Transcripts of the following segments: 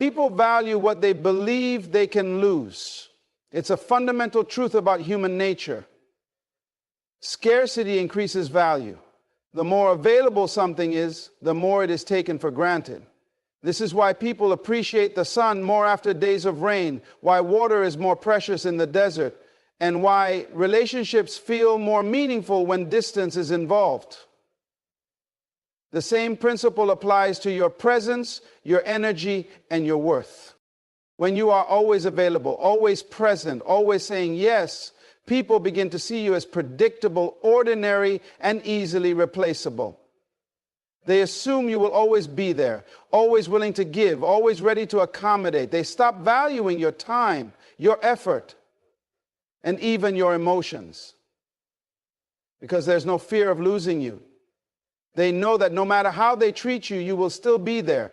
People value what they believe they can lose. It's a fundamental truth about human nature. Scarcity increases value. The more available something is, the more it is taken for granted. This is why people appreciate the sun more after days of rain, why water is more precious in the desert, and why relationships feel more meaningful when distance is involved. The same principle applies to your presence, your energy, and your worth. When you are always available, always present, always saying yes, people begin to see you as predictable, ordinary, and easily replaceable. They assume you will always be there, always willing to give, always ready to accommodate. They stop valuing your time, your effort, and even your emotions, because there's no fear of losing you. They know that no matter how they treat you, you will still be there,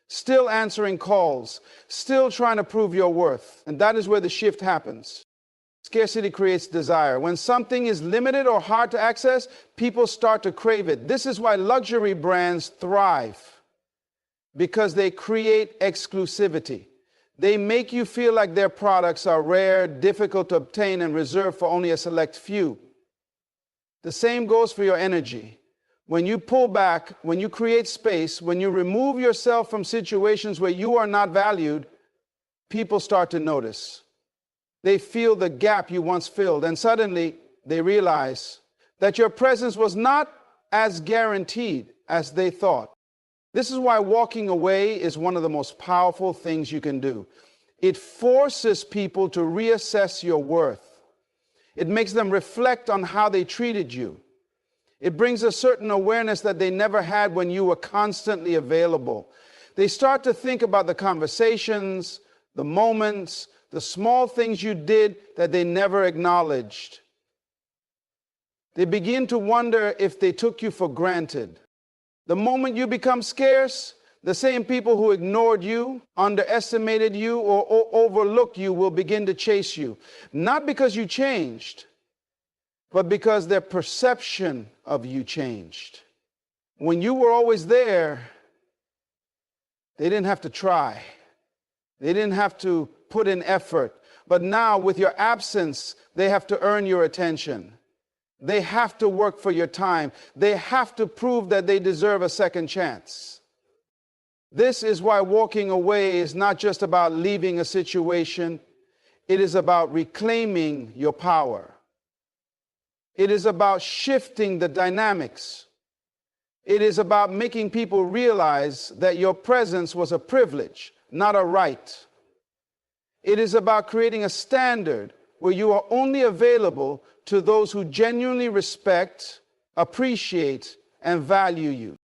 still answering calls, still trying to prove your worth. And that is where the shift happens. Scarcity creates desire. When something is limited or hard to access, people start to crave it. This is why luxury brands thrive, because they create exclusivity. They make you feel like their products are rare, difficult to obtain, and reserved for only a select few. The same goes for your energy. When you pull back, when you create space, when you remove yourself from situations where you are not valued, people start to notice. They feel the gap you once filled, and suddenly they realize that your presence was not as guaranteed as they thought. This is why walking away is one of the most powerful things you can do. It forces people to reassess your worth. It makes them reflect on how they treated you. It brings a certain awareness that they never had when you were constantly available. They start to think about the conversations, the moments, the small things you did that they never acknowledged. They begin to wonder if they took you for granted. The moment you become scarce, the same people who ignored you, underestimated you, or overlooked you will begin to chase you. Not because you changed, but because their perception of you changed. When you were always there, they didn't have to try. They didn't have to put in effort. But now, with your absence, they have to earn your attention. They have to work for your time. They have to prove that they deserve a second chance. This is why walking away is not just about leaving a situation. It is about reclaiming your power. It is about shifting the dynamics. It is about making people realize that your presence was a privilege, not a right. It is about creating a standard where you are only available to those who genuinely respect, appreciate, and value you.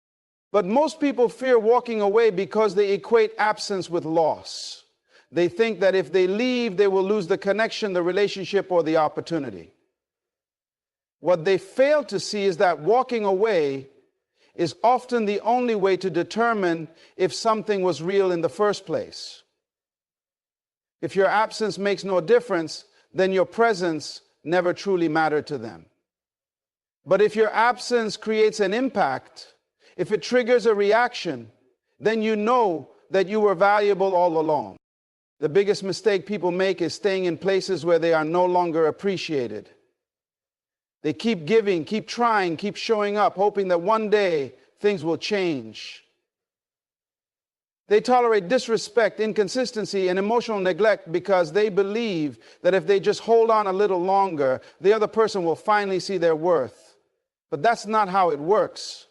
But most people fear walking away because they equate absence with loss. They think that if they leave, they will lose the connection, the relationship, or the opportunity. What they fail to see is that walking away is often the only way to determine if something was real in the first place. If your absence makes no difference, then your presence never truly mattered to them. But if your absence creates an impact, if it triggers a reaction, then you know that you were valuable all along. The biggest mistake people make is staying in places where they are no longer appreciated. They keep giving, keep trying, keep showing up, hoping that one day things will change. They tolerate disrespect, inconsistency, and emotional neglect because they believe that if they just hold on a little longer, the other person will finally see their worth. But that's not how it works.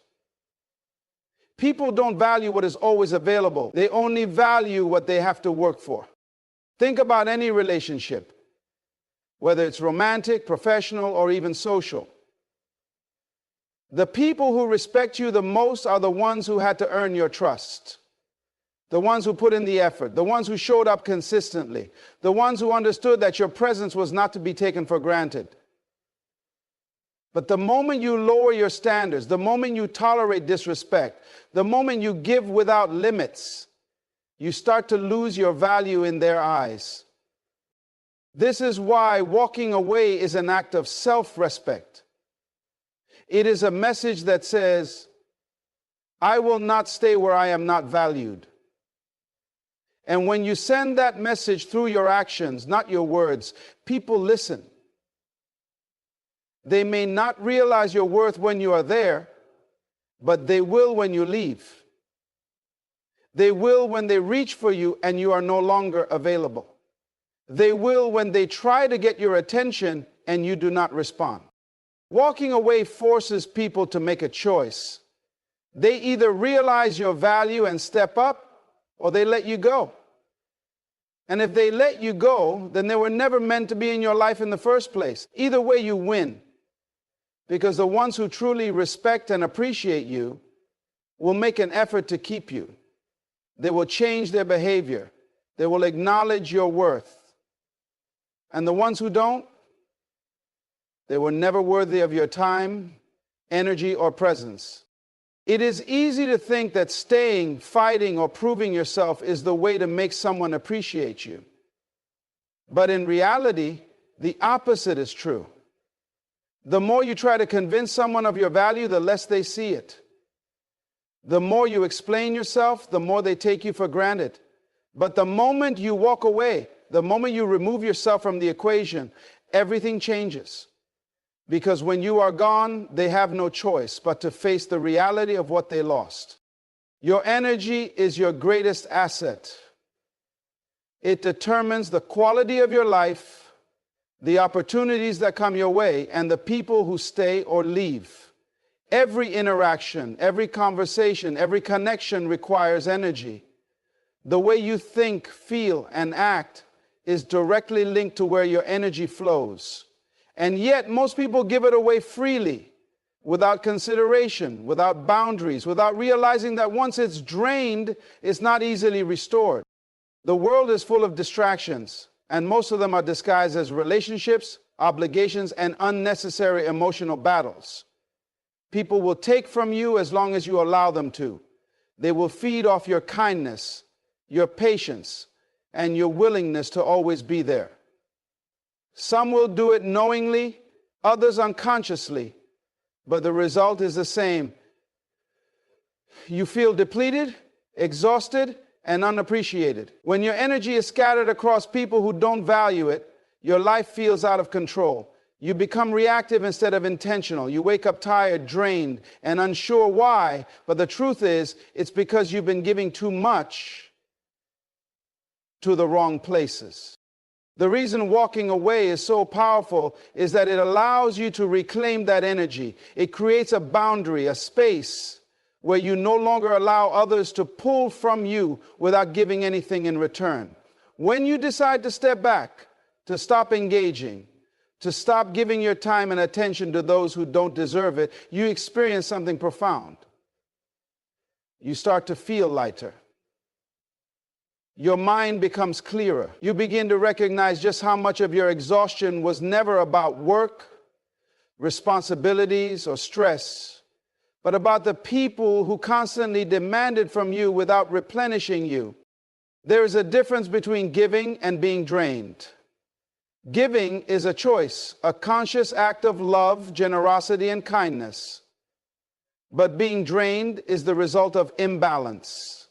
People don't value what is always available. They only value what they have to work for. Think about any relationship, whether it's romantic, professional, or even social. The people who respect you the most are the ones who had to earn your trust. The ones who put in the effort, the ones who showed up consistently, the ones who understood that your presence was not to be taken for granted. But the moment you lower your standards, the moment you tolerate disrespect, the moment you give without limits, you start to lose your value in their eyes. This is why walking away is an act of self-respect. It is a message that says, I will not stay where I am not valued. And when you send that message through your actions, not your words, people listen. They may not realize your worth when you are there, but they will when you leave. They will when they reach for you and you are no longer available. They will when they try to get your attention and you do not respond. Walking away forces people to make a choice. They either realize your value and step up, or they let you go. And if they let you go, then they were never meant to be in your life in the first place. Either way, you win. Because the ones who truly respect and appreciate you will make an effort to keep you. They will change their behavior. They will acknowledge your worth. And the ones who don't, they were never worthy of your time, energy, or presence. It is easy to think that staying, fighting, or proving yourself is the way to make someone appreciate you. But in reality, the opposite is true. The more you try to convince someone of your value, the less they see it. The more you explain yourself, the more they take you for granted. But the moment you walk away, the moment you remove yourself from the equation, everything changes. Because when you are gone, they have no choice but to face the reality of what they lost. Your energy is your greatest asset. It determines the quality of your life, the opportunities that come your way, and the people who stay or leave. Every interaction, every conversation, every connection requires energy. The way you think, feel, and act is directly linked to where your energy flows. And yet, most people give it away freely, without consideration, without boundaries, without realizing that once it's drained, it's not easily restored. The world is full of distractions, and most of them are disguised as relationships, obligations, and unnecessary emotional battles. People will take from you as long as you allow them to. They will feed off your kindness, your patience, and your willingness to always be there. Some will do it knowingly, others unconsciously, but the result is the same. You feel depleted, exhausted, and unappreciated. When your energy is scattered across people who don't value it, your life feels out of control. You become reactive instead of intentional. You wake up tired, drained, and unsure why, but the truth is, it's because you've been giving too much to the wrong places. The reason walking away is so powerful is that it allows you to reclaim that energy. It creates a boundary, a space where you no longer allow others to pull from you without giving anything in return. When you decide to step back, to stop engaging, to stop giving your time and attention to those who don't deserve it, you experience something profound. You start to feel lighter. Your mind becomes clearer. You begin to recognize just how much of your exhaustion was never about work, responsibilities, or stress, but about the people who constantly demanded from you without replenishing you. There is a difference between giving and being drained. Giving is a choice, a conscious act of love, generosity, and kindness. But being drained is the result of imbalance.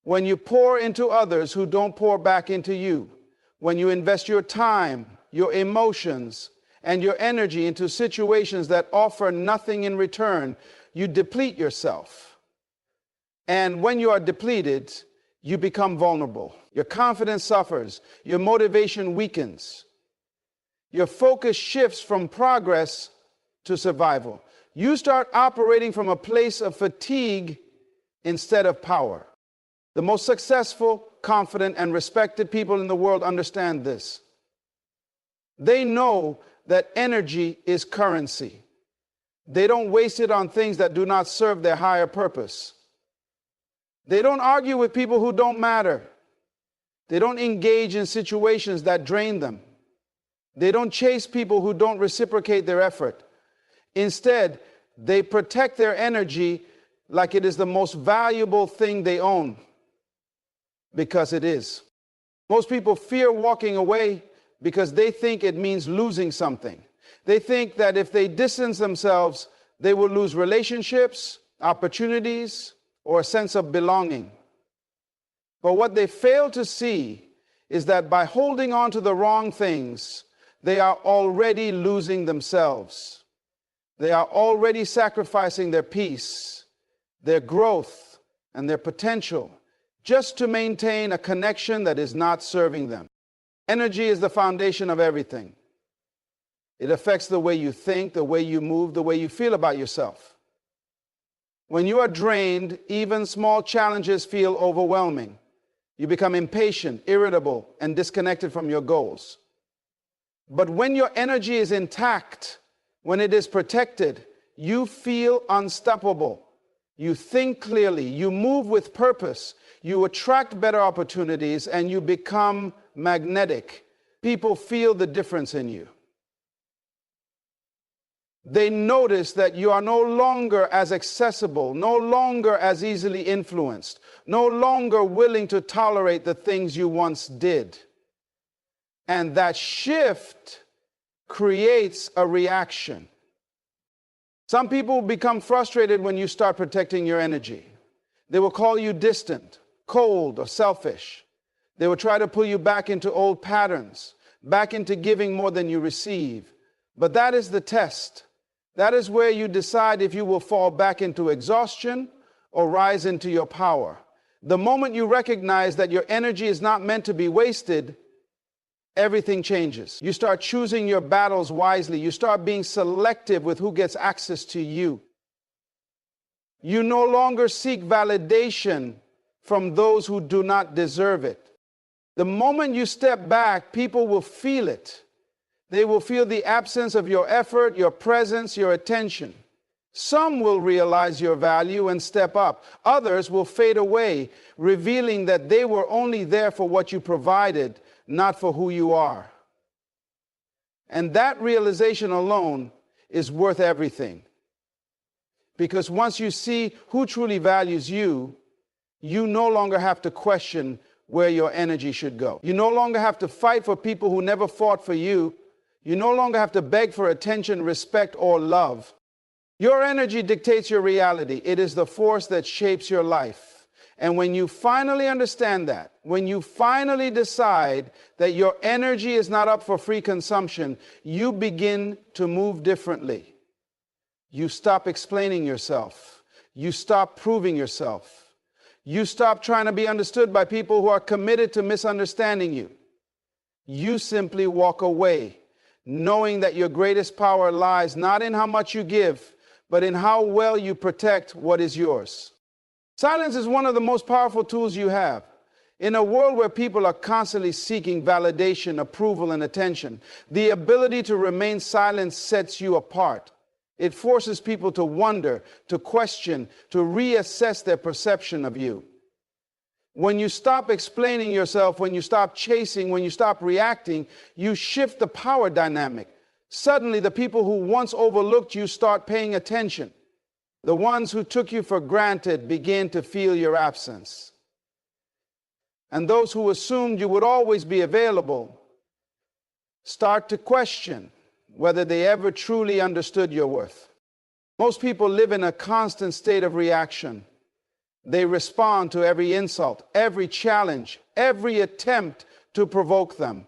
When you pour into others who don't pour back into you, when you invest your time, your emotions, and your energy into situations that offer nothing in return, you deplete yourself. And when you are depleted, you become vulnerable. Your confidence suffers. Your motivation weakens. Your focus shifts from progress to survival. You start operating from a place of fatigue instead of power. The most successful, confident, and respected people in the world understand this. They know that energy is currency. They don't waste it on things that do not serve their higher purpose. They don't argue with people who don't matter. They don't engage in situations that drain them. They don't chase people who don't reciprocate their effort. Instead, they protect their energy like it is the most valuable thing they own. Because it is. Most people fear walking away because they think it means losing something. They think that if they distance themselves, they will lose relationships, opportunities, or a sense of belonging. But what they fail to see is that by holding on to the wrong things, they are already losing themselves. They are already sacrificing their peace, their growth, and their potential just to maintain a connection that is not serving them. Energy is the foundation of everything. It affects the way you think, the way you move, the way you feel about yourself. When you are drained, even small challenges feel overwhelming. You become impatient, irritable, and disconnected from your goals. But when your energy is intact, when it is protected, you feel unstoppable. You think clearly, you move with purpose, you attract better opportunities, and you become magnetic. People feel the difference in you. They notice that you are no longer as accessible, no longer as easily influenced, no longer willing to tolerate the things you once did. And that shift creates a reaction. Some people become frustrated when you start protecting your energy. They will call you distant, cold, or selfish. They will try to pull you back into old patterns, back into giving more than you receive. But that is the test. That is where you decide if you will fall back into exhaustion or rise into your power. The moment you recognize that your energy is not meant to be wasted, everything changes. You start choosing your battles wisely. You start being selective with who gets access to you. You no longer seek validation from those who do not deserve it. The moment you step back, people will feel it. They will feel the absence of your effort, your presence, your attention. Some will realize your value and step up. Others will fade away, revealing that they were only there for what you provided, not for who you are. And that realization alone is worth everything. Because once you see who truly values you, you no longer have to question where your energy should go. You no longer have to fight for people who never fought for you. You no longer have to beg for attention, respect, or love. Your energy dictates your reality. It is the force that shapes your life. And when you finally understand that, when you finally decide that your energy is not up for free consumption, you begin to move differently. You stop explaining yourself. You stop proving yourself. You stop trying to be understood by people who are committed to misunderstanding you. You simply walk away, knowing that your greatest power lies not in how much you give, but in how well you protect what is yours. Silence is one of the most powerful tools you have. In a world where people are constantly seeking validation, approval, and attention, the ability to remain silent sets you apart. It forces people to wonder, to question, to reassess their perception of you. When you stop explaining yourself, when you stop chasing, when you stop reacting, you shift the power dynamic. Suddenly, the people who once overlooked you start paying attention. The ones who took you for granted begin to feel your absence. And those who assumed you would always be available start to question whether they ever truly understood your worth. Most people live in a constant state of reaction. They respond to every insult, every challenge, every attempt to provoke them.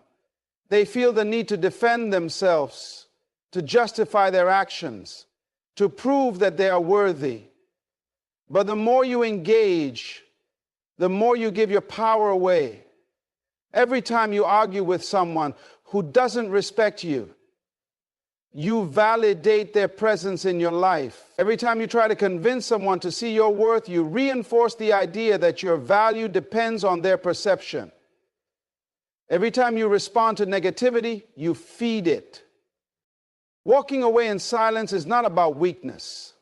They feel the need to defend themselves, to justify their actions, to prove that they are worthy. But the more you engage, the more you give your power away. Every time you argue with someone who doesn't respect you, you validate their presence in your life. Every time you try to convince someone to see your worth, you reinforce the idea that your value depends on their perception. Every time you respond to negativity, you feed it. Walking away in silence is not about weakness.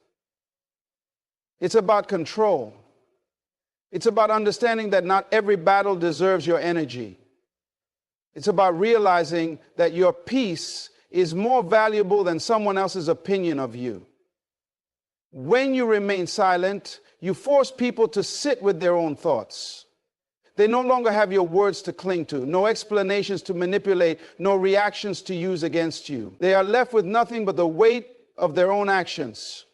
It's about control. It's about understanding that not every battle deserves your energy. It's about realizing that your peace is more valuable than someone else's opinion of you. When you remain silent, you force people to sit with their own thoughts. They no longer have your words to cling to, no explanations to manipulate, no reactions to use against you. They are left with nothing but the weight of their own actions.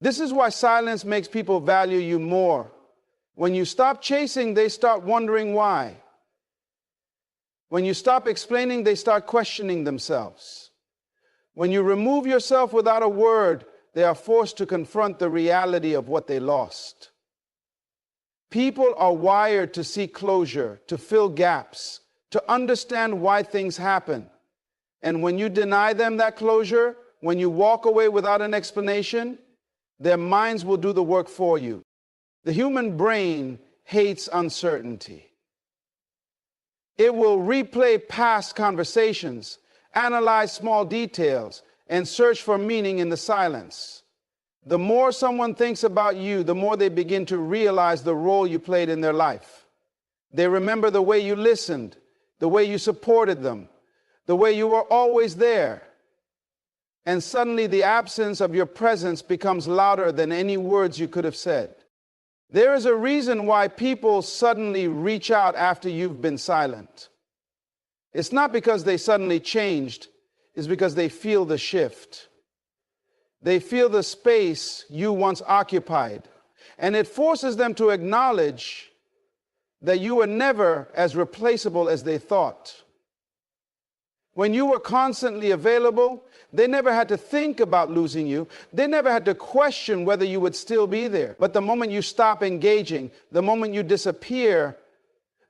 This is why silence makes people value you more, When you stop chasing, they start wondering why. When you stop explaining, they start questioning themselves. When you remove yourself without a word, they are forced to confront the reality of what they lost. People are wired to seek closure, to fill gaps, to understand why things happen. And when you deny them that closure, when you walk away without an explanation, their minds will do the work for you. The human brain hates uncertainty. It will replay past conversations, analyze small details, and search for meaning in the silence. The more someone thinks about you, the more they begin to realize the role you played in their life. They remember the way you listened, the way you supported them, the way you were always there. And suddenly the absence of your presence becomes louder than any words you could have said. There is a reason why people suddenly reach out after you've been silent. It's not because they suddenly changed, it's because they feel the shift. They feel the space you once occupied, and it forces them to acknowledge that you were never as replaceable as they thought. When you were constantly available, they never had to think about losing you. They never had to question whether you would still be there. But the moment you stop engaging, the moment you disappear,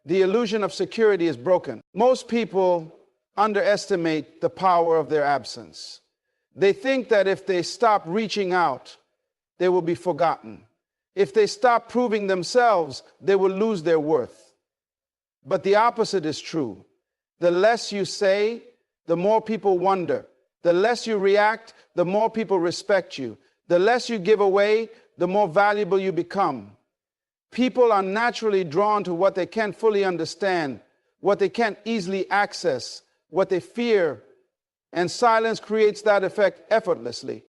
the illusion of security is broken. Most people underestimate the power of their absence. They think that if they stop reaching out, they will be forgotten. If they stop proving themselves, they will lose their worth. But the opposite is true. The less you say, the more people wonder. The less you react, the more people respect you. The less you give away, the more valuable you become. People are naturally drawn to what they can't fully understand, what they can't easily access, what they fear, and silence creates that effect effortlessly.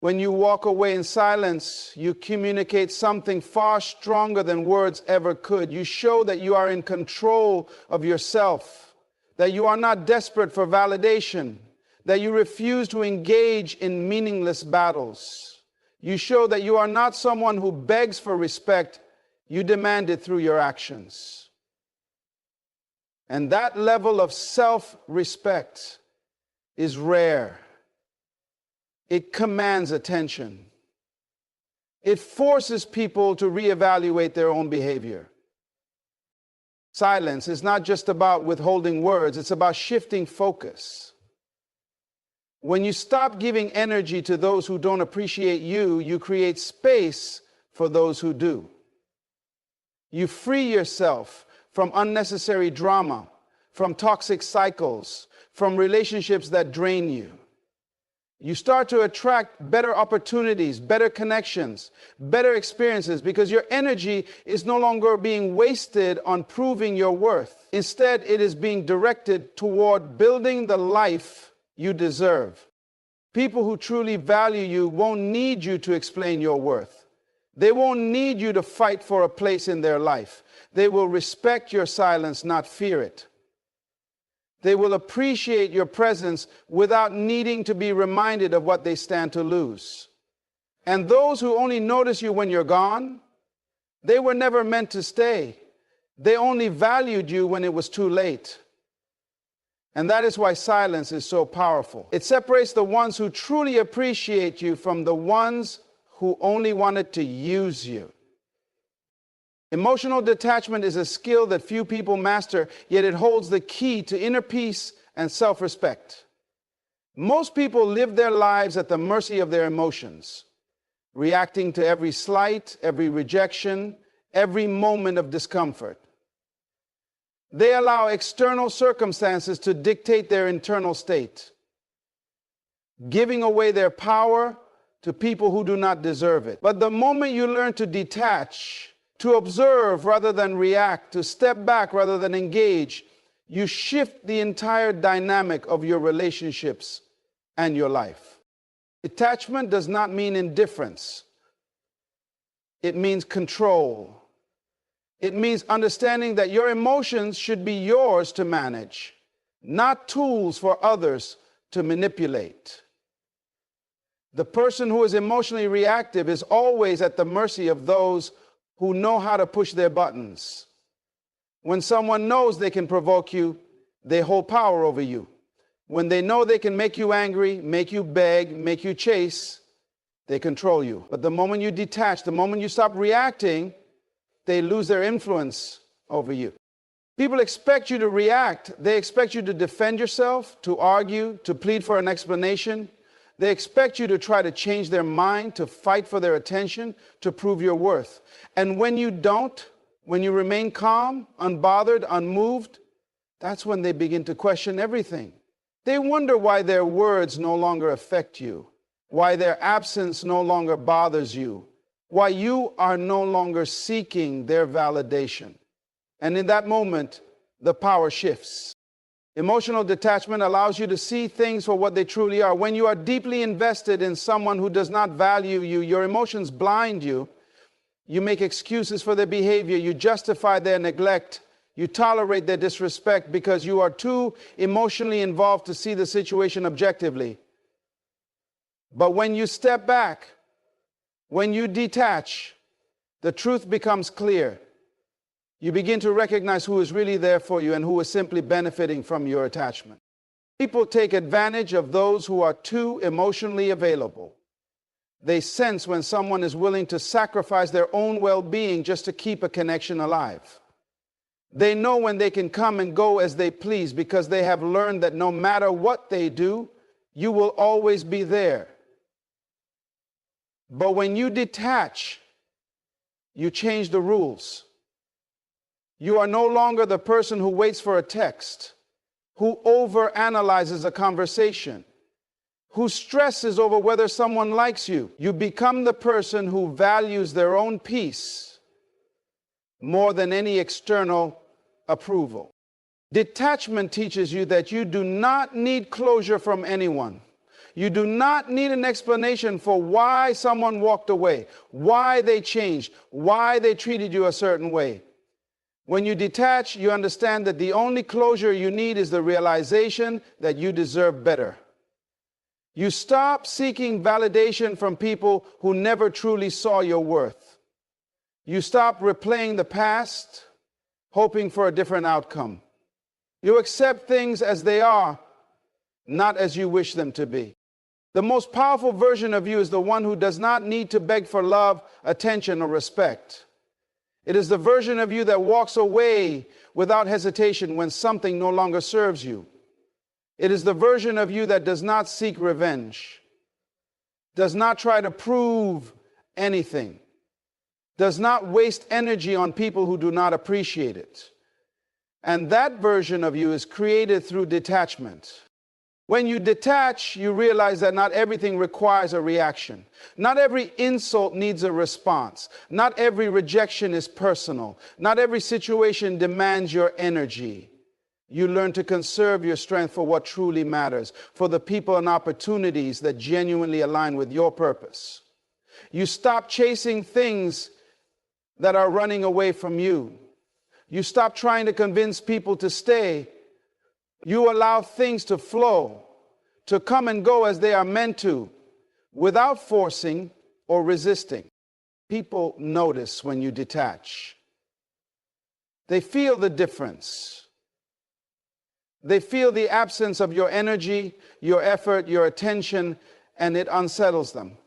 When you walk away in silence, you communicate something far stronger than words ever could. You show that you are in control of yourself, that you are not desperate for validation, that you refuse to engage in meaningless battles. You show that you are not someone who begs for respect, you demand it through your actions. And that level of self-respect is rare. It commands attention. It forces people to reevaluate their own behavior. Silence is not just about withholding words, it's about shifting focus. When you stop giving energy to those who don't appreciate you, you create space for those who do. You free yourself from unnecessary drama, from toxic cycles, from relationships that drain you. You start to attract better opportunities, better connections, better experiences, because your energy is no longer being wasted on proving your worth. Instead, it is being directed toward building the life you deserve. People who truly value you won't need you to explain your worth. They won't need you to fight for a place in their life. They will respect your silence, not fear it. They will appreciate your presence without needing to be reminded of what they stand to lose. And those who only notice you when you're gone, they were never meant to stay. They only valued you when it was too late. And that is why silence is so powerful. It separates the ones who truly appreciate you from the ones who only wanted to use you. Emotional detachment is a skill that few people master, yet it holds the key to inner peace and self-respect. Most people live their lives at the mercy of their emotions, reacting to every slight, every rejection, every moment of discomfort. They allow external circumstances to dictate their internal state, giving away their power to people who do not deserve it. But the moment you learn to detach, to observe rather than react, to step back rather than engage, you shift the entire dynamic of your relationships and your life. Detachment does not mean indifference. It means control. It means understanding that your emotions should be yours to manage, not tools for others to manipulate. The person who is emotionally reactive is always at the mercy of those who know how to push their buttons. When someone knows they can provoke you, they hold power over you. When they know they can make you angry, make you beg, make you chase, they control you. But the moment you detach, the moment you stop reacting, they lose their influence over you. People expect you to react. They expect you to defend yourself, to argue, to plead for an explanation. They expect you to try to change their mind, to fight for their attention, to prove your worth. And when you don't, when you remain calm, unbothered, unmoved, that's when they begin to question everything. They wonder why their words no longer affect you, why their absence no longer bothers you, why you are no longer seeking their validation. And in that moment, the power shifts. Emotional detachment allows you to see things for what they truly are. When you are deeply invested in someone who does not value you, your emotions blind you. You make excuses for their behavior. You justify their neglect. You tolerate their disrespect because you are too emotionally involved to see the situation objectively. But when you step back, when you detach, the truth becomes clear. You begin to recognize who is really there for you and who is simply benefiting from your attachment. People take advantage of those who are too emotionally available. They sense when someone is willing to sacrifice their own well-being just to keep a connection alive. They know when they can come and go as they please because they have learned that no matter what they do, you will always be there. But when you detach, you change the rules. You are no longer the person who waits for a text, who overanalyzes a conversation, who stresses over whether someone likes you. You become the person who values their own peace more than any external approval. Detachment teaches you that you do not need closure from anyone. You do not need an explanation for why someone walked away, why they changed, why they treated you a certain way. When you detach, you understand that the only closure you need is the realization that you deserve better. You stop seeking validation from people who never truly saw your worth. You stop replaying the past, hoping for a different outcome. You accept things as they are, not as you wish them to be. The most powerful version of you is the one who does not need to beg for love, attention, or respect. It is the version of you that walks away without hesitation when something no longer serves you. It is the version of you that does not seek revenge, does not try to prove anything, does not waste energy on people who do not appreciate it. And that version of you is created through detachment. When you detach, you realize that not everything requires a reaction. Not every insult needs a response. Not every rejection is personal. Not every situation demands your energy. You learn to conserve your strength for what truly matters, for the people and opportunities that genuinely align with your purpose. You stop chasing things that are running away from you. You stop trying to convince people to stay. You allow things to flow, to come and go as they are meant to, without forcing or resisting. People notice when you detach. They feel the difference. They feel the absence of your energy, your effort, your attention, and it unsettles them.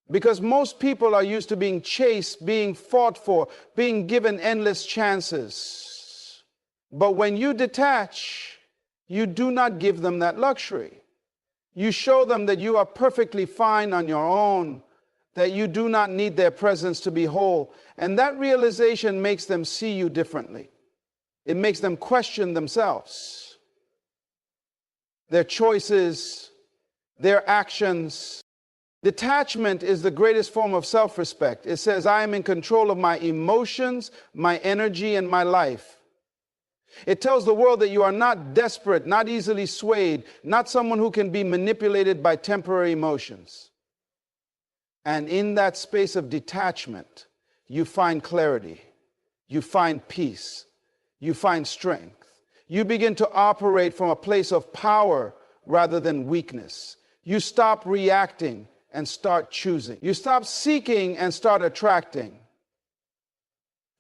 Because most people are used to being chased, being fought for, being given endless chances. But when you detach, you do not give them that luxury. You show them that you are perfectly fine on your own, that you do not need their presence to be whole. And that realization makes them see you differently. It makes them question themselves, their choices, their actions. Detachment is the greatest form of self-respect. It says, I am in control of my emotions, my energy, and my life. It tells the world that you are not desperate, not easily swayed, not someone who can be manipulated by temporary emotions. And in that space of detachment, you find clarity, you find peace, you find strength. You begin to operate from a place of power rather than weakness. You stop reacting and start choosing. You stop seeking and start attracting.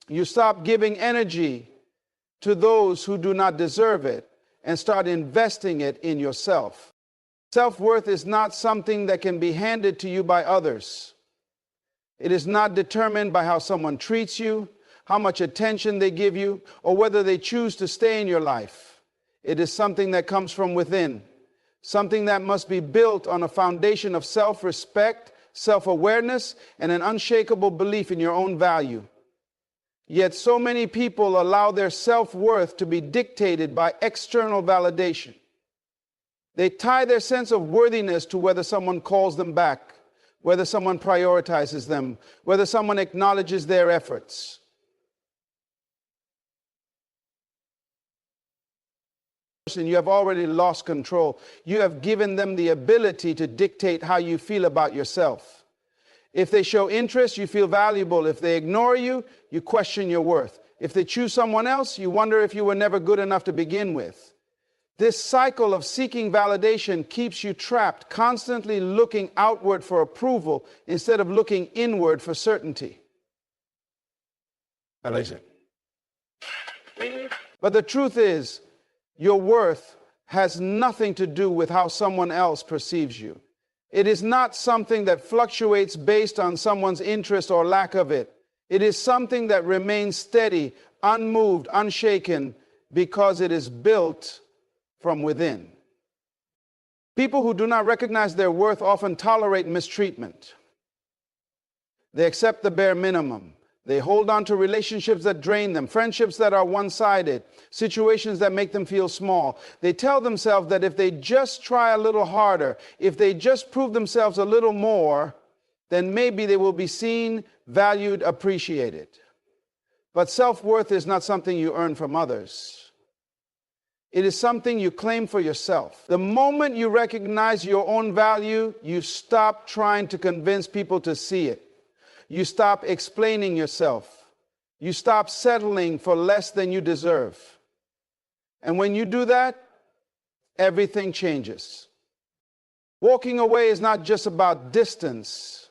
You stop giving energy to those who do not deserve it and start investing it in yourself. Self-worth is not something that can be handed to you by others. It is not determined by how someone treats you, how much attention they give you, or whether they choose to stay in your life. It is something that comes from within, something that must be built on a foundation of self-respect, self-awareness, and an unshakable belief in your own value. Yet so many people allow their self-worth to be dictated by external validation. They tie their sense of worthiness to whether someone calls them back, whether someone prioritizes them, whether someone acknowledges their efforts. You have already lost control. You have given them the ability to dictate how you feel about yourself. If they show interest, you feel valuable. If they ignore you, you question your worth. If they choose someone else, you wonder if you were never good enough to begin with. This cycle of seeking validation keeps you trapped, constantly looking outward for approval instead of looking inward for certainty. But the truth is, your worth has nothing to do with how someone else perceives you. It is not something that fluctuates based on someone's interest or lack of it. It is something that remains steady, unmoved, unshaken, because it is built from within. People who do not recognize their worth often tolerate mistreatment. They accept the bare minimum. They hold on to relationships that drain them, friendships that are one-sided, situations that make them feel small. They tell themselves that if they just try a little harder, if they just prove themselves a little more, then maybe they will be seen, valued, appreciated. But self-worth is not something you earn from others. It is something you claim for yourself. The moment you recognize your own value, you stop trying to convince people to see it. You stop explaining yourself. You stop settling for less than you deserve. And when you do that, everything changes. Walking away is not just about distance.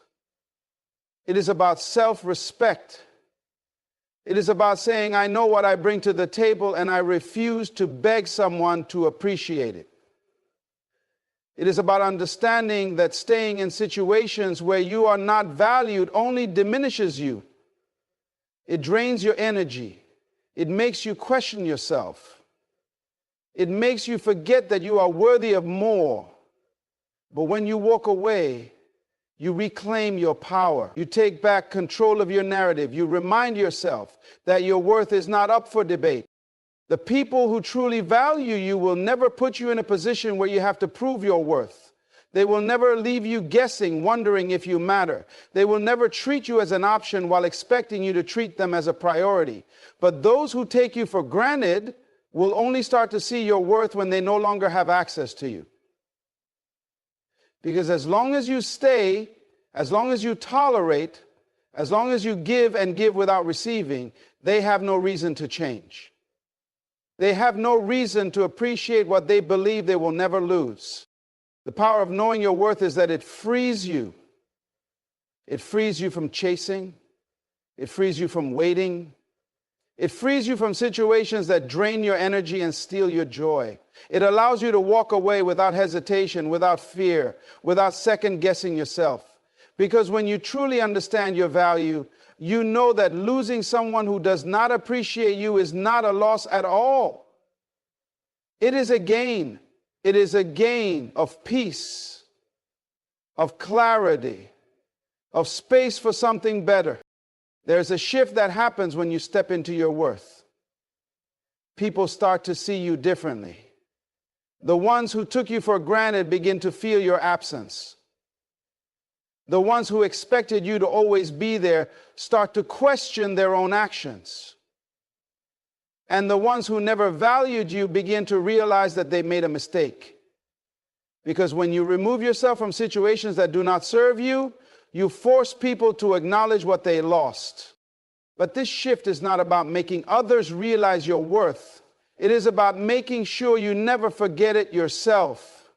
It is about self-respect. It is about saying, I know what I bring to the table and I refuse to beg someone to appreciate it. It is about understanding that staying in situations where you are not valued only diminishes you. It drains your energy. It makes you question yourself. It makes you forget that you are worthy of more. But when you walk away, you reclaim your power. You take back control of your narrative. You remind yourself that your worth is not up for debate. The people who truly value you will never put you in a position where you have to prove your worth. They will never leave you guessing, wondering if you matter. They will never treat you as an option while expecting you to treat them as a priority. But those who take you for granted will only start to see your worth when they no longer have access to you. Because as long as you stay, as long as you tolerate, as long as you give and give without receiving, they have no reason to change. They have no reason to appreciate what they believe they will never lose. The power of knowing your worth is that it frees you. It frees you from chasing. It frees you from waiting. It frees you from situations that drain your energy and steal your joy. It allows you to walk away without hesitation, without fear, without second-guessing yourself. Because when you truly understand your value, you know that losing someone who does not appreciate you is not a loss at all. It is a gain. It is a gain of peace, of clarity, of space for something better. There's a shift that happens when you step into your worth. People start to see you differently. The ones who took you for granted begin to feel your absence. The ones who expected you to always be there start to question their own actions. And the ones who never valued you begin to realize that they made a mistake. Because when you remove yourself from situations that do not serve you, you force people to acknowledge what they lost. But this shift is not about making others realize your worth. It is about making sure you never forget it yourself.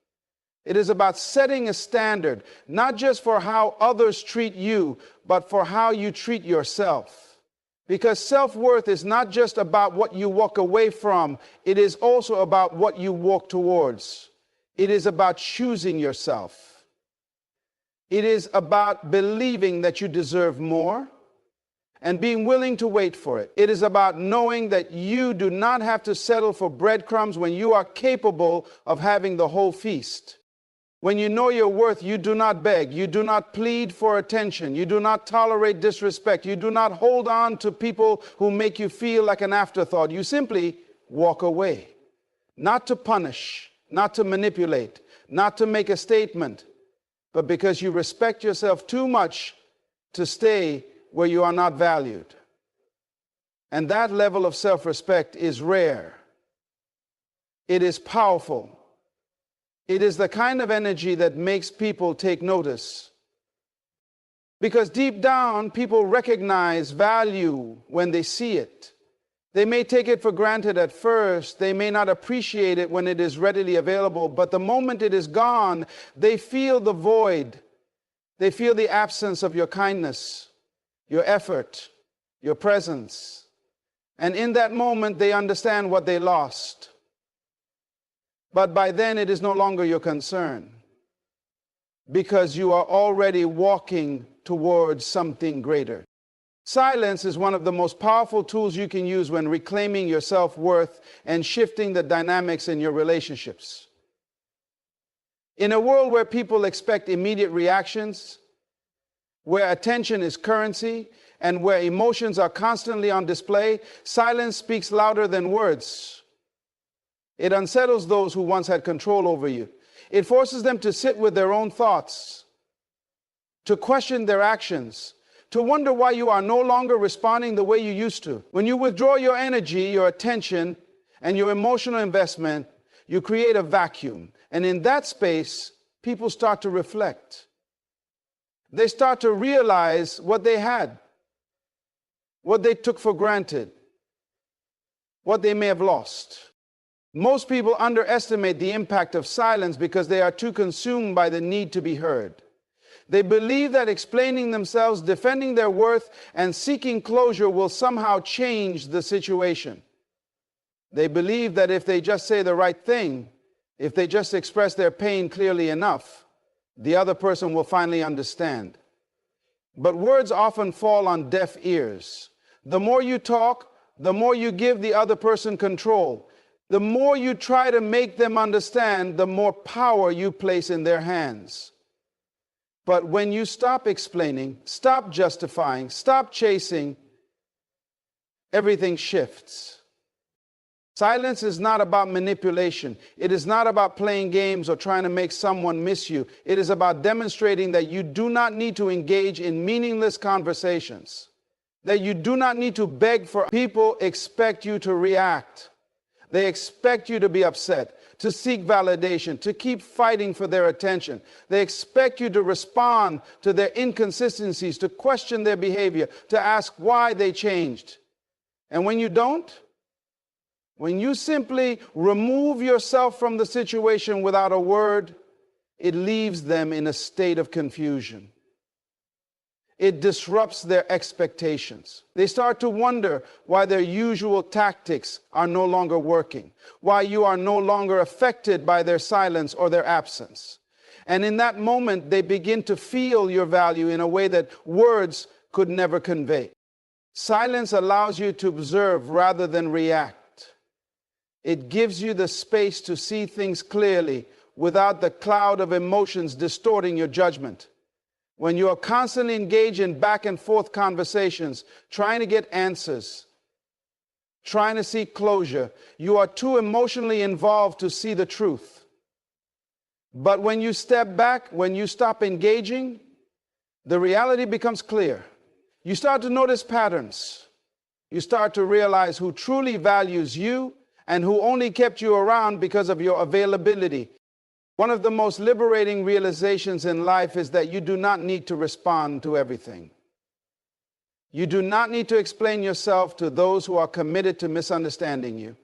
It is about setting a standard, not just for how others treat you, but for how you treat yourself. Because self-worth is not just about what you walk away from, it is also about what you walk towards. It is about choosing yourself. It is about believing that you deserve more and being willing to wait for it. It is about knowing that you do not have to settle for breadcrumbs when you are capable of having the whole feast. When you know your worth, you do not beg. You do not plead for attention. You do not tolerate disrespect. You do not hold on to people who make you feel like an afterthought. You simply walk away. Not to punish, not to manipulate, not to make a statement, but because you respect yourself too much to stay where you are not valued. And that level of self-respect is rare. It is powerful. It is the kind of energy that makes people take notice. Because deep down, people recognize value when they see it. They may take it for granted at first. They may not appreciate it when it is readily available. But the moment it is gone, they feel the void. They feel the absence of your kindness, your effort, your presence. And in that moment, they understand what they lost. But by then, it is no longer your concern, because you are already walking towards something greater. Silence is one of the most powerful tools you can use when reclaiming your self-worth and shifting the dynamics in your relationships. In a world where people expect immediate reactions, where attention is currency, and where emotions are constantly on display, silence speaks louder than words. It unsettles those who once had control over you. It forces them to sit with their own thoughts, to question their actions, to wonder why you are no longer responding the way you used to. When you withdraw your energy, your attention, and your emotional investment, you create a vacuum. And in that space, people start to reflect. They start to realize what they had, what they took for granted, what they may have lost. Most people underestimate the impact of silence because they are too consumed by the need to be heard. They believe that explaining themselves, defending their worth, and seeking closure will somehow change the situation. They believe that if they just say the right thing, if they just express their pain clearly enough, the other person will finally understand. But words often fall on deaf ears. The more you talk, the more you give the other person control. The more you try to make them understand, the more power you place in their hands. But when you stop explaining, stop justifying, stop chasing, everything shifts. Silence is not about manipulation. It is not about playing games or trying to make someone miss you. It is about demonstrating that you do not need to engage in meaningless conversations, that you do not need to beg for. People expect you to react. They expect you to be upset, to seek validation, to keep fighting for their attention. They expect you to respond to their inconsistencies, to question their behavior, to ask why they changed. And when you don't, when you simply remove yourself from the situation without a word, it leaves them in a state of confusion. It disrupts their expectations. They start to wonder why their usual tactics are no longer working, why you are no longer affected by their silence or their absence. And in that moment, they begin to feel your value in a way that words could never convey. Silence allows you to observe rather than react. It gives you the space to see things clearly without the cloud of emotions distorting your judgment. When you are constantly engaged in back and forth conversations, trying to get answers, trying to seek closure, you are too emotionally involved to see the truth. But when you step back, when you stop engaging, the reality becomes clear. You start to notice patterns. You start to realize who truly values you and who only kept you around because of your availability. One of the most liberating realizations in life is that you do not need to respond to everything. You do not need to explain yourself to those who are committed to misunderstanding you.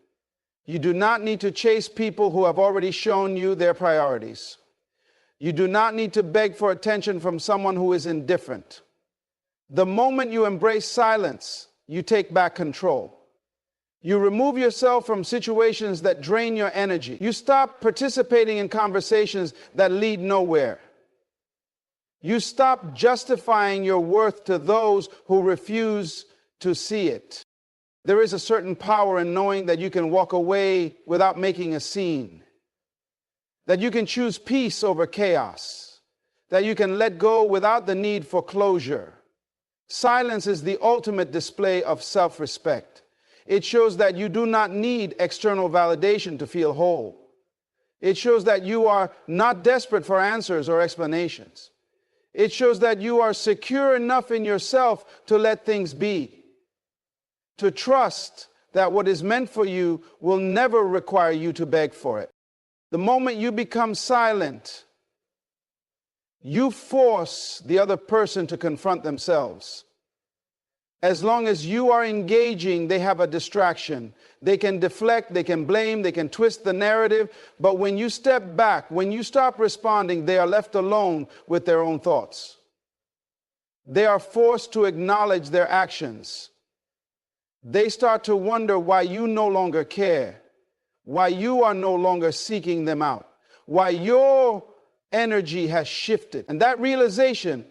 You do not need to chase people who have already shown you their priorities. You do not need to beg for attention from someone who is indifferent. The moment you embrace silence, you take back control. You remove yourself from situations that drain your energy. You stop participating in conversations that lead nowhere. You stop justifying your worth to those who refuse to see it. There is a certain power in knowing that you can walk away without making a scene, that you can choose peace over chaos, that you can let go without the need for closure. Silence is the ultimate display of self-respect. It shows that you do not need external validation to feel whole. It shows that you are not desperate for answers or explanations. It shows that you are secure enough in yourself to let things be, to trust that what is meant for you will never require you to beg for it. The moment you become silent, you force the other person to confront themselves. As long as you are engaging, they have a distraction. They can deflect, they can blame, they can twist the narrative. But when you step back, when you stop responding, they are left alone with their own thoughts. They are forced to acknowledge their actions. They start to wonder why you no longer care, why you are no longer seeking them out, why your energy has shifted. And that realization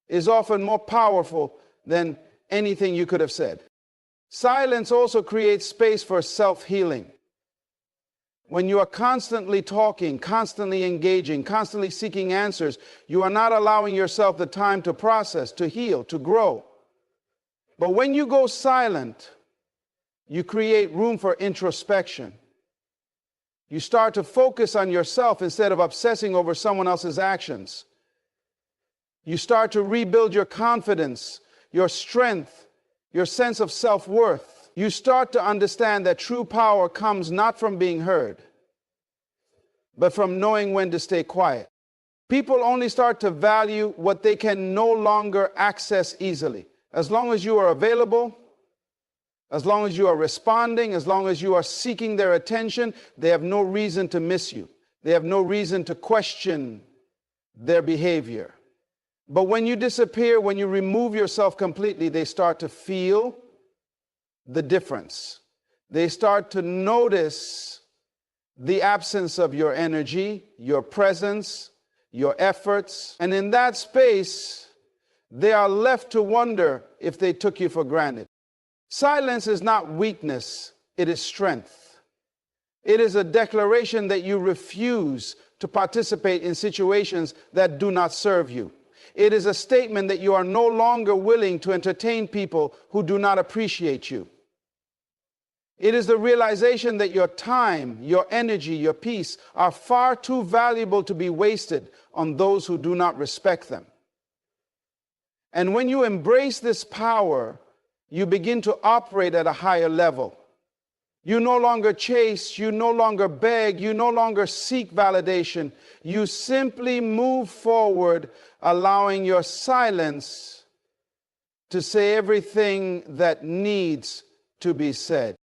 is often more powerful than anything you could have said. Silence also creates space for self-healing. When you are constantly talking, constantly engaging, constantly seeking answers, you are not allowing yourself the time to process, to heal, to grow. But when you go silent, you create room for introspection. You start to focus on yourself instead of obsessing over someone else's actions. You start to rebuild your confidence, your strength, your sense of self-worth. You start to understand that true power comes not from being heard, but from knowing when to stay quiet. People only start to value what they can no longer access easily. As long as you are available, as long as you are responding, as long as you are seeking their attention, they have no reason to miss you. They have no reason to question their behavior. But when you disappear, when you remove yourself completely, they start to feel the difference. They start to notice the absence of your energy, your presence, your efforts. And in that space, they are left to wonder if they took you for granted. Silence is not weakness, it is strength. It is a declaration that you refuse to participate in situations that do not serve you. It is a statement that you are no longer willing to entertain people who do not appreciate you. It is the realization that your time, your energy, your peace are far too valuable to be wasted on those who do not respect them. And when you embrace this power, you begin to operate at a higher level. You no longer chase, you no longer beg, you no longer seek validation. You simply move forward, allowing your silence to say everything that needs to be said.